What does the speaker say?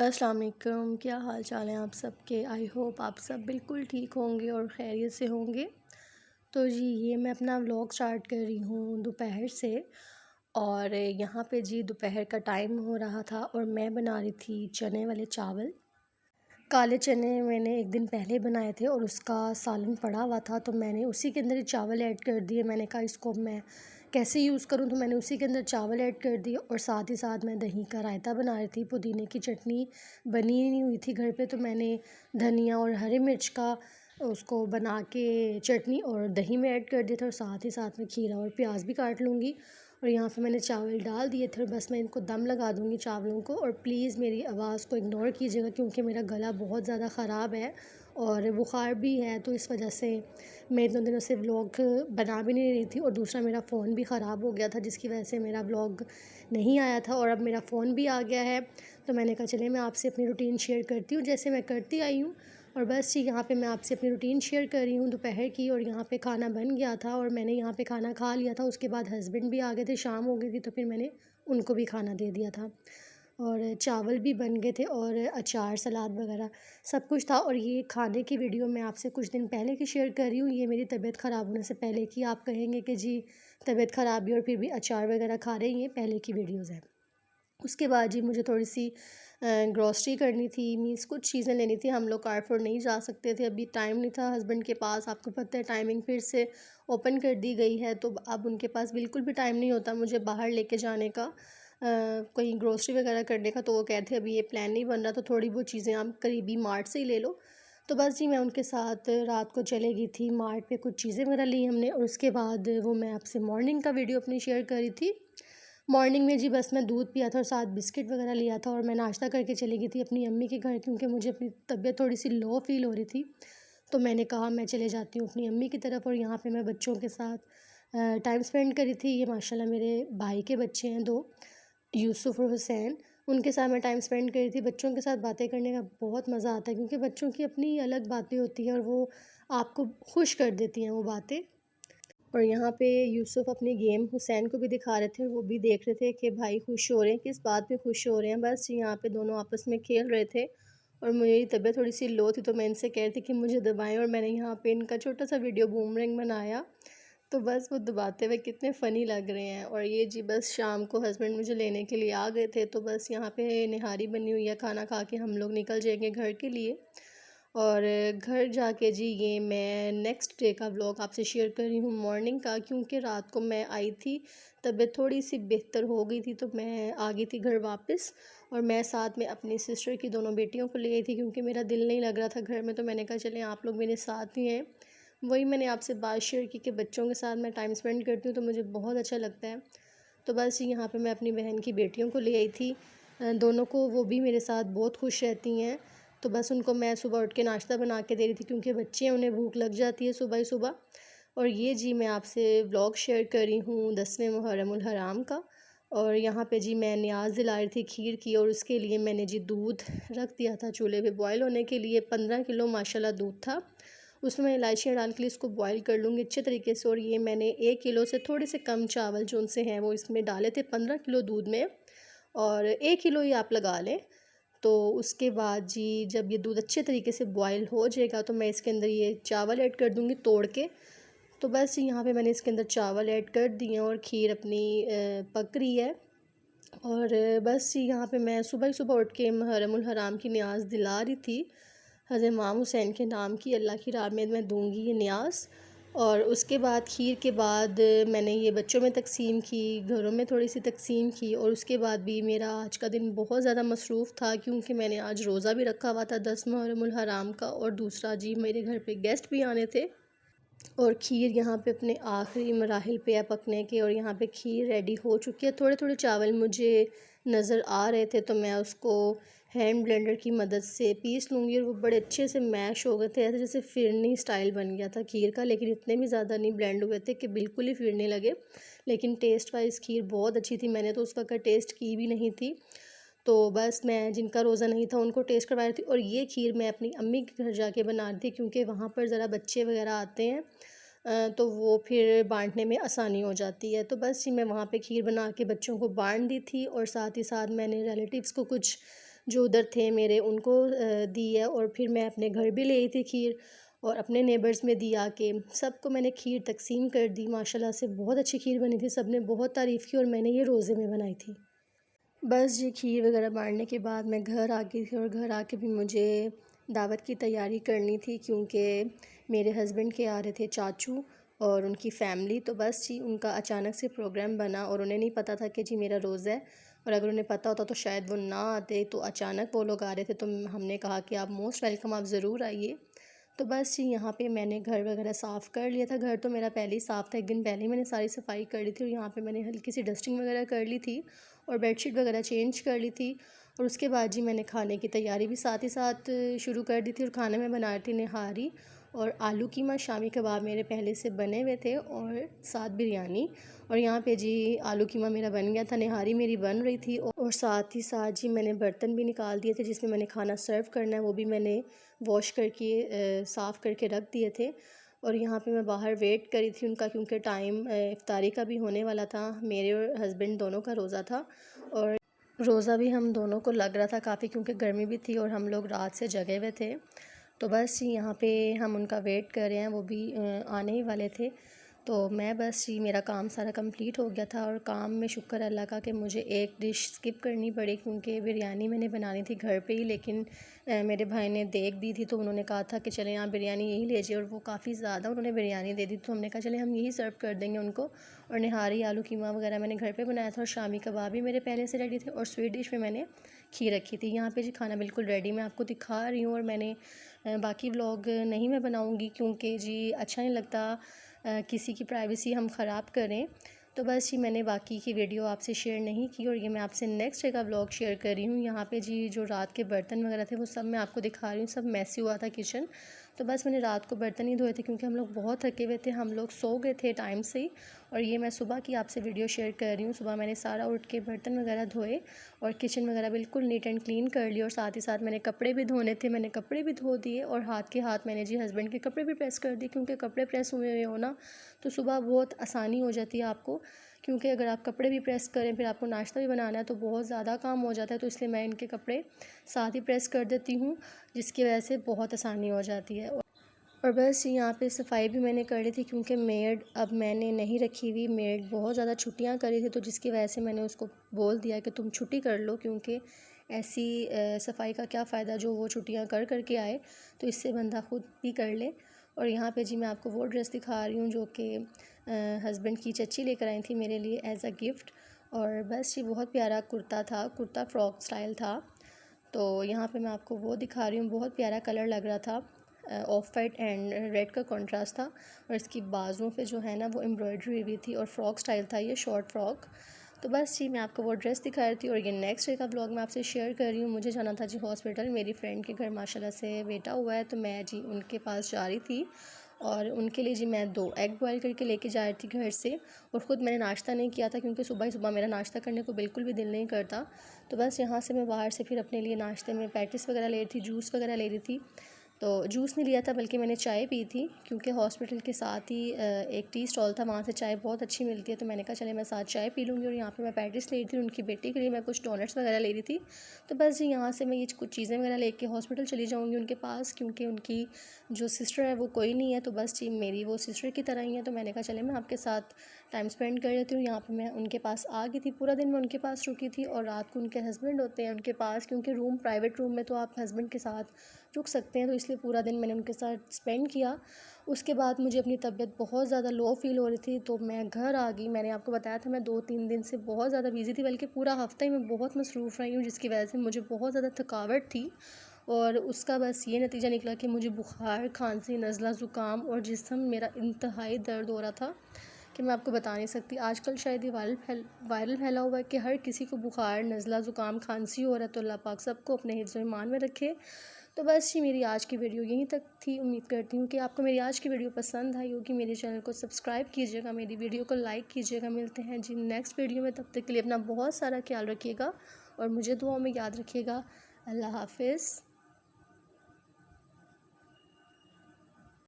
अस्सलाम वालेकुम। क्या हाल चाल है आप सबके। आई होप आप सब बिल्कुल ठीक होंगे और खैरियत से होंगे। तो जी ये मैं अपना व्लॉग स्टार्ट कर रही हूँ दोपहर से। और यहाँ पे जी दोपहर का टाइम हो रहा था और मैं बना रही थी चने वाले चावल। काले चने मैंने एक दिन पहले बनाए थे और उसका सालन पड़ा हुआ था, तो मैंने उसी के अंदर चावल ऐड कर दिए। मैंने कहा इसको मैं कैसे यूज़ करूं, तो मैंने उसी के अंदर चावल ऐड कर दिए। और साथ ही साथ मैं दही का रायता बना रही थी। पुदीने की चटनी बनी ही नहीं हुई थी घर पे, तो मैंने धनिया और हरी मिर्च का उसको बना के चटनी और दही में ऐड कर दिया था। और साथ ही साथ में खीरा और प्याज भी काट लूँगी। और यहाँ पे मैंने चावल डाल दिए थे और बस मैं इनको दम लगा दूँगी चावलों को। और प्लीज़ मेरी आवाज़ को इग्नोर कीजिएगा क्योंकि मेरा गला बहुत ज़्यादा ख़राब है और बुखार भी है, तो इस वजह से मैं इतने दिनों से व्लॉग बना भी नहीं रही थी। और दूसरा मेरा फ़ोन भी ख़राब हो गया था जिसकी वजह से मेरा व्लॉग नहीं आया था। और अब मेरा फ़ोन भी आ गया है, तो मैंने कहा चलिए मैं आपसे अपनी रूटीन शेयर करती हूँ जैसे मैं करती आई हूँ। और बस जी यहाँ पे मैं आपसे अपनी रूटीन शेयर कर रही हूँ दोपहर की। और यहाँ पे खाना बन गया था और मैंने यहाँ पे खाना खा लिया था। उसके बाद हस्बैंड भी आ गए थे, शाम हो गई थी, तो फिर मैंने उनको भी खाना दे दिया था। और चावल भी बन गए थे और अचार सलाद वगैरह सब कुछ था। और ये खाने की वीडियो मैं आपसे कुछ दिन पहले की शेयर कर रही हूँ। ये मेरी तबीयत ख़राब होने से पहले की। आप कहेंगे कि जी तबीयत ख़राब है और फिर भी अचार वगैरह खा रहे हैं, ये पहले की वीडियोज़ हैं। उसके बाद जी मुझे थोड़ी सी ग्रॉसरी करनी थी, मीन्स कुछ चीज़ें लेनी थी। हम लोग कारफोर नहीं जा सकते थे, अभी टाइम नहीं था हस्बैंड के पास। आपको पता है टाइमिंग फिर से ओपन कर दी गई है, तो अब उनके पास बिल्कुल भी टाइम नहीं होता मुझे बाहर लेके जाने का, कहीं ग्रॉसरी वगैरह करने का। तो वो कहते हैं अभी ये प्लान नहीं बन रहा, तो थोड़ी बहुत चीज़ें आप करीबी मार्ट से ही ले लो। तो बस जी मैं उनके साथ रात को चले गई थी मार्ट पे, कुछ चीज़ें वगैरह ली हमने। और उसके बाद वो मैं आपसे मॉर्निंग का वीडियो अपनी शेयर करी थी। मॉर्निंग में जी बस मैं दूध पिया था और साथ बिस्किट वगैरह लिया था और मैं नाश्ता करके चली गई थी अपनी अम्मी के घर क्योंकि मुझे अपनी तबीयत थोड़ी सी लो फील हो रही थी। तो मैंने कहा मैं चले जाती हूँ अपनी अम्मी की तरफ। और यहाँ पे मैं बच्चों के साथ टाइम स्पेंड करी थी। ये माशाल्लाह मेरे भाई के बच्चे हैं दो, यूसुफ़ और हुसैन। उनके साथ मैं टाइम स्पेंड करी थी। बच्चों के साथ बातें करने का बहुत मज़ा आता है क्योंकि बच्चों की अपनी अलग बातें होती हैं और वो आपको खुश कर देती हैं वो बातें। और यहाँ पे यूसुफ अपनी गेम हुसैन को भी दिखा रहे थे और वो भी देख रहे थे कि भाई खुश हो रहे हैं, किस बात पे खुश हो रहे हैं। बस यहाँ पे दोनों आपस में खेल रहे थे और मेरी तबीयत थोड़ी सी लो थी, तो मैं इनसे कह रही थी कि मुझे दबाएं। और मैंने यहाँ पे इनका छोटा सा वीडियो बूमरैंग बनाया, तो बस वो दबाते हुए कितने फ़नी लग रहे हैं। और ये जी बस शाम को हस्बैंड मुझे लेने के लिए आ गए थे, तो बस यहाँ पे निहारी बनी हुई है, खाना खा के हम लोग निकल जाएंगे घर के लिए। और घर जाके जी ये मैं नेक्स्ट डे का व्लॉग आपसे शेयर कर रही हूँ मॉर्निंग का, क्योंकि रात को मैं आई थी, तबीयत थोड़ी सी बेहतर हो गई थी, तो मैं आ गई थी घर वापस। और मैं साथ में अपनी सिस्टर की दोनों बेटियों को ले आई थी क्योंकि मेरा दिल नहीं लग रहा था घर में, तो मैंने कहा चलें आप लोग मेरे साथ ही हैं। वही मैंने आपसे बात शेयर की कि बच्चों के साथ मैं टाइम स्पेंड करती हूँ तो मुझे बहुत अच्छा लगता है। तो बस यहाँ पे मैं अपनी बहन की बेटियों को ले आई थी, दोनों को। वो भी मेरे साथ बहुत खुश रहती हैं। तो बस उनको मैं सुबह उठ के नाश्ता बना के दे रही थी क्योंकि बच्चे हैं, उन्हें भूख लग जाती है सुबह ही सुबह। और ये जी मैं आपसे व्लॉग शेयर कर रही हूँ 10वें मुहर्रमुल हराम का। और यहाँ पे जी मैं न्याज़ दिला रही थी खीर की, और उसके लिए मैंने जी दूध रख दिया था चूल्हे पे बॉयल होने के लिए। 15 किलो माशाल्लाह दूध था, उसमें मैं इलायचियाँ डाल के इसको बॉयल कर लूँगी अच्छे तरीके से। और ये मैंने 1 किलो से थोड़े से कम चावल जो उनसे हैं वो इसमें डाले थे 15 किलो दूध में, और 1 किलो ही आप लगा लें। तो उसके बाद जी जब ये दूध अच्छे तरीके से बॉयल हो जाएगा तो मैं इसके अंदर ये चावल ऐड कर दूँगी तोड़ के। तो बस यहाँ पे मैंने इसके अंदर चावल ऐड कर दिए और खीर अपनी पक रही है। और बस यहाँ पे मैं सुबह ही सुबह उठ के मुहर्रमुल हराम की न्याज़ दिला रही थी हज़रत इमाम हुसैन के नाम की, अल्लाह की राह में मैं दूँगी ये न्याज़। और उसके बाद खीर के बाद मैंने ये बच्चों में तकसीम की, घरों में थोड़ी सी तकसीम की। और उसके बाद भी मेरा आज का दिन बहुत ज़्यादा मसरूफ़ था क्योंकि मैंने आज रोज़ा भी रखा हुआ था 10 मुहर्रमुल हराम का, और दूसरा जी मेरे घर पे गेस्ट भी आने थे। और खीर यहाँ पे अपने आखिरी मराहिल पे है पकने के, और यहाँ पे खीर रेडी हो चुकी है। थोड़े थोड़े चावल मुझे नज़र आ रहे थे तो मैं उसको हैंड ब्लेंडर की मदद से पीस लूँगी, और वो बड़े अच्छे से मैश हो गए थे, ऐसे जैसे फिरनी स्टाइल बन गया था खीर का। लेकिन इतने भी ज़्यादा नहीं ब्लेंड हुए थे कि बिल्कुल ही फिरने लगे, लेकिन टेस्ट वाइज खीर बहुत अच्छी थी। मैंने तो उस वक्त टेस्ट की भी नहीं थी, तो बस मैं जिनका रोज़ा नहीं था उनको टेस्ट करवा रही थी। और ये खीर मैं अपनी अम्मी के घर जाके बना रही थी क्योंकि वहाँ पर ज़रा बच्चे वगैरह आते हैं, तो वो फिर बांटने में आसानी हो जाती है। तो बस जी मैं वहाँ पे खीर बना के बच्चों को बांट दी थी, और साथ ही साथ मैंने रिलेटिव्स को कुछ जो उधर थे मेरे उनको दी है, और फिर मैं अपने घर भी ले आई थी खीर, और अपने नेबर्स में दी आके। सबको मैंने खीर तकसीम कर दी। माशाल्लाह से बहुत अच्छी खीर बनी थी, सब ने बहुत तारीफ़ की, और मैंने ये रोज़े में बनाई थी। बस जी खीर वगैरह बाँटने के बाद मैं घर आ गई थी, और घर आके भी मुझे दावत की तैयारी करनी थी, क्योंकि मेरे हस्बैंड के आ रहे थे चाचू और उनकी फ़ैमिली। तो बस जी उनका अचानक से प्रोग्राम बना, और उन्हें नहीं पता था कि जी मेरा रोज़ा है, और अगर उन्हें पता होता तो शायद वो ना आते। तो अचानक वो लोग आ रहे थे, तो हमने कहा कि आप मोस्ट वेलकम, आप ज़रूर आइए। तो बस जी यहाँ पे मैंने घर वगैरह साफ़ कर लिया था। घर तो मेरा पहले ही साफ़ था, एक दिन पहले ही मैंने सारी सफाई कर ली थी, और यहाँ पे मैंने हल्की सी डस्टिंग वगैरह कर ली थी, और बेडशीट वगैरह चेंज कर ली थी। और उसके बाद जी मैंने खाने की तैयारी भी साथ ही साथ शुरू कर दी थी, और खाने में बना रही थी निहारी और आलू कीमा शामी कबाब मेरे पहले से बने हुए थे, और साथ बिरयानी। और यहाँ पे जी आलू कीमा मेरा बन गया था, निहारी मेरी बन रही थी, और साथ ही साथ जी मैंने बर्तन भी निकाल दिए थे जिसमें मैंने खाना सर्व करना है, वो भी मैंने वॉश करके साफ़ करके रख दिए थे। और यहाँ पे मैं बाहर वेट करी थी उनका, क्योंकि टाइम इफ्तारी का भी होने वाला था। मेरे और हस्बैंड दोनों का रोज़ा था, और रोज़ा भी हम दोनों को लग रहा था काफ़ी, क्योंकि गर्मी भी थी और हम लोग रात से जगे हुए थे। तो बस यहाँ पे हम उनका वेट कर रहे हैं, वो भी आने ही वाले थे। तो मैं बस जी मेरा काम सारा कंप्लीट हो गया था, और काम में शुक्र अल्लाह का कि मुझे एक डिश स्किप करनी पड़ी, क्योंकि बिरयानी मैंने बनानी थी घर पे ही। लेकिन मेरे भाई ने देख दी थी, तो उन्होंने कहा था कि चलें आप बिरयानी यही लीजिए, और वो काफ़ी ज़्यादा उन्होंने बिरयानी दे दी, तो हमने कहा चले हम यही सर्व कर देंगे उनको। और निहारी आलू कीमा वगैरह मैंने घर पे बनाया था, और शामी कबाब भी मेरे पहले से रेडी थे, और स्वीट डिश में मैंने खीर रखी थी। यहाँ पे जी खाना बिल्कुल रेडी मैं आपको दिखा रही हूँ, और मैंने बाकी व्लॉग नहीं मैं बनाऊँगी, क्योंकि जी अच्छा नहीं लगता किसी की प्राइवेसी हम ख़राब करें। तो बस जी मैंने बाकी की वीडियो आपसे शेयर नहीं की, और ये मैं आपसे नेक्स्ट डे का व्लॉग शेयर कर रही हूँ। यहाँ पे जी जो रात के बर्तन वगैरह थे वो सब मैं आपको दिखा रही हूँ, सब मैसी हुआ था किचन। तो बस मैंने रात को बर्तन ही धोए थे, क्योंकि हम लोग बहुत थके हुए थे, हम लोग सो गए थे टाइम से ही। और ये मैं सुबह की आपसे वीडियो शेयर कर रही हूँ। सुबह मैंने सारा उठ के बर्तन वगैरह धोए, और किचन वगैरह बिल्कुल नीट एंड क्लीन कर ली, और साथ ही साथ मैंने कपड़े भी धोने थे, मैंने कपड़े भी धो दिए, और हाथ के हाथ मैंने जी हस्बैंड के कपड़े भी प्रेस कर दिए, क्योंकि कपड़े प्रेस हुए हुए हो ना तो सुबह बहुत आसानी हो जाती है आपको। क्योंकि अगर आप कपड़े भी प्रेस करें, फिर आपको नाश्ता भी बनाना है, तो बहुत ज़्यादा काम हो जाता है। तो इसलिए मैं इनके कपड़े साथ ही प्रेस कर देती हूँ, जिसकी वजह से बहुत आसानी हो जाती है। और बस यहाँ पे सफाई भी मैंने कर ली थी, क्योंकि मेड अब मैंने नहीं रखी हुई। मेड बहुत ज़्यादा छुट्टियाँ करी थी, तो जिसकी वजह से मैंने उसको बोल दिया कि तुम छुट्टी कर लो, क्योंकि ऐसी सफाई का क्या फ़ायदा जो वो छुट्टियाँ कर कर के आए, तो इससे बंदा खुद ही कर ले। और यहाँ पे जी मैं आपको वो ड्रेस दिखा रही हूँ जो कि हस्बैंड की चच्ची लेकर आई थी मेरे लिए एज़ अ गिफ़्ट। और बस ये बहुत प्यारा कुर्ता था, कुर्ता फ्रॉक स्टाइल था। तो यहाँ पे मैं आपको वो दिखा रही हूँ, बहुत प्यारा कलर लग रहा था, ऑफ वाइट एंड रेड का कंट्रास्ट था, और इसकी बाजुओं पे जो है ना वो एम्ब्रॉयडरी हुई थी, और फ्रॉक स्टाइल था ये, शॉर्ट फ्रॉक। तो बस जी मैं आपको वो ड्रेस दिखा रही थी, और ये नेक्स्ट डे का व्लॉग मैं आपसे शेयर कर रही हूँ। मुझे जाना था जी हॉस्पिटल, मेरी फ्रेंड के घर माशाल्लाह से बेटा हुआ है, तो मैं जी उनके पास जा रही थी, और उनके लिए जी मैं 2 एग बॉयल करके लेके जा रही थी घर से। और ख़ुद मैंने नाश्ता नहीं किया था, क्योंकि सुबह ही सुबह मेरा नाश्ता करने को बिल्कुल भी दिल नहीं करता। तो बस यहाँ से मैं बाहर से फिर अपने लिए नाश्ते में पैटिस वगैरह ले रही थी, जूस वगैरह ले रही थी। तो जूस नहीं लिया था, बल्कि मैंने चाय पी थी, क्योंकि हॉस्पिटल के साथ ही एक टी स्टॉल था, वहाँ से चाय बहुत अच्छी मिलती है, तो मैंने कहा चले मैं साथ चाय पी लूँगी। और यहाँ पे मैं पैटिस ले रही थी, उनकी बेटी के लिए मैं कुछ डोनट्स वगैरह ले रही थी। तो बस जी यहाँ से मैं ये कुछ चीज़ें वगैरह लेके हॉस्पिटल चली जाऊँगी उनके पास, क्योंकि उनकी जो सिस्टर है वो कोई नहीं है, तो बस जी मेरी वो सिस्टर की तरह ही है। तो मैंने कहा चले मैं आपके साथ टाइम स्पेंड कर लेती हूँ। यहाँ पे मैं उनके पास आ गई थी, पूरा दिन मैं उनके पास रुकी थी, और रात को उनके हस्बैंड होते हैं उनके पास, क्योंकि रूम प्राइवेट रूम में तो आप हस्बैंड के साथ रुक सकते हैं, तो इसलिए पूरा दिन मैंने उनके साथ स्पेंड किया। उसके बाद मुझे अपनी तबीयत बहुत ज़्यादा लो फील हो रही थी, तो मैं घर आ गई। मैंने आपको बताया था मैं 2-3 दिन से बहुत ज़्यादा बिज़ी थी, बल्कि पूरा हफ़्ता ही मैं बहुत मसरूफ़ रही हूँ, जिसकी वजह से मुझे बहुत ज़्यादा थकावट थी। और उसका बस ये नतीजा निकला कि मुझे बुखार, खांसी, नज़ला, ज़ुकाम, और जिस्म मेरा इंतहाई दर्द हो रहा था कि मैं आपको बता नहीं सकती। आजकल शायद ये वायरल फैला हुआ है कि हर किसी को बुखार, नज़ला, ज़ुकाम, खांसी हो रहा है, तो अल्लाह पाक सबको अपने हिफ्ज़ व ईमान में रखे। तो बस ये मेरी आज की वीडियो यहीं तक थी। उम्मीद करती हूँ कि आपको मेरी आज की वीडियो पसंद आई होगी। मेरे चैनल को सब्सक्राइब कीजिएगा, मेरी वीडियो को लाइक कीजिएगा। मिलते हैं जी नेक्स्ट वीडियो में, तब तक के लिए अपना बहुत सारा ख्याल रखिएगा, और मुझे दुआओं में याद रखिएगा। अल्लाह हाफ़िज़।